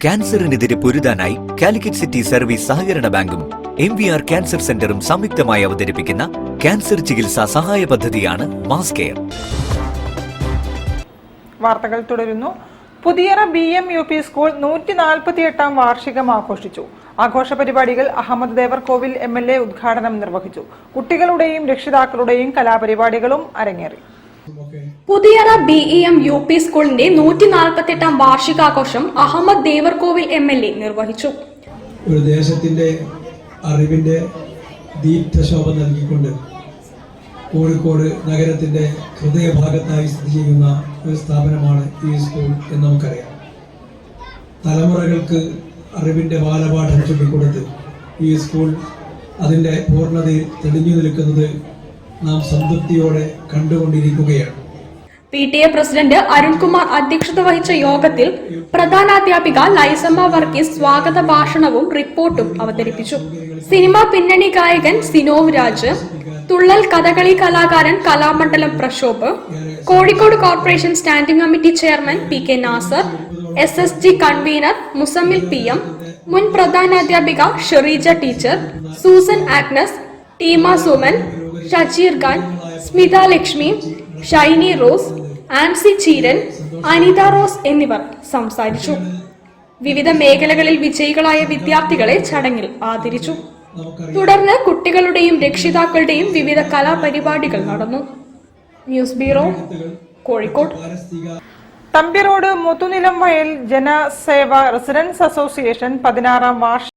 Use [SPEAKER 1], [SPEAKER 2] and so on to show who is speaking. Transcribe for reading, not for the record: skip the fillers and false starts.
[SPEAKER 1] ക്യാൻസറിനെതിരെ പൊരുതാനായി Calicut city service സഹകരണ ബാങ്കും MVR cancer സെന്ററും സംയുക്തമായി അവതരിപ്പിക്കുന്ന ക്യാൻസർ ചികിത്സാ സഹായ പദ്ധതിയാണ് മാസ് കെയർ.
[SPEAKER 2] വാർത്തകൾ തുടരുന്നു. പുതിയറ BM UP സ്കൂൾ 148ാം വാർഷികം ആഘോഷിച്ചു. ആഘോഷ പരിപാടികൾ അഹമ്മദ് ദേവർകോവിൽ MLA ഉദ്ഘാടനം നിർവഹിച്ചു. കുട്ടികളുടെയും രക്ഷിതാക്കളുടെയും കലാപരിപാടികളും അരങ്ങേറി.
[SPEAKER 3] പുതിയറ BEM UP സ്കൂളിന്റെ 148ാം വാർഷികാഘോഷം അഹമ്മദ് ദേവർകോവിൽ MLA നിർവഹിച്ചു.
[SPEAKER 4] ഒരു ദേശത്തിന്റെ അറിവിന്റെ ദീപ്തശോഭ നൽകിക്കൊണ്ട് കോഴിക്കോട് നഗരത്തിന്റെ ഹൃദയഭാഗത്തായി സ്ഥിതി ചെയ്യുന്ന ഒരു സ്ഥാപനമാണ് ഈ സ്കൂൾ എന്ന് നമുക്കറിയാം. തലമുറകൾക്ക് അറിവിന്റെ ബാലപാഠം ചൊല്ലിക്കൊടുത്ത് ഈ സ്കൂൾ അതിന്റെ പൂർണ്ണതയിൽ തെളിഞ്ഞു നിൽക്കുന്നത് നാം സംതൃപ്തിയോടെ കണ്ടുകൊണ്ടിരിക്കുകയാണ്.
[SPEAKER 3] PTA പ്രസിഡന്റ് അരുൺകുമാർ അധ്യക്ഷത വഹിച്ച യോഗത്തിൽ പ്രധാനാധ്യാപിക ലൈസമ്മ വർഗീസ് സ്വാഗത ഭാഷണവും റിപ്പോർട്ടും അവതരിപ്പിച്ചു. സിനിമാ പിന്നണി ഗായകൻ സിനോവ് രാജ്, തുള്ളൽ കഥകളി കലാകാരൻ Kalamandalam Prashobh, Kozhikode corporation standing committee chairman PK Nasar, SSG convener Musammil PM, മുൻ പ്രധാനാധ്യാപിക Shereeja teacher, Susan Agnes, Teema Suman, Shajeer Khan, Smitha Lakshmi, Shiny Rose, Ancy Cheeran, Anitha Rose എന്നിവർ സംസാരിച്ചു. വിവിധ മേഖലകളിൽ വിജയികളായ വിദ്യാർത്ഥികളെ ചടങ്ങിൽ ആദരിച്ചു. തുടർന്ന് കുട്ടികളുടെയും രക്ഷിതാക്കളുടെയും വിവിധ കലാപരിപാടികൾ നടന്നു. News bureau, Kozhikode.
[SPEAKER 2] തമ്പിറോഡ് മുത്തുനിലം വയൽ ജനസേവ റെസിഡൻസ് അസോസിയേഷൻ 16ാം വാർഷിക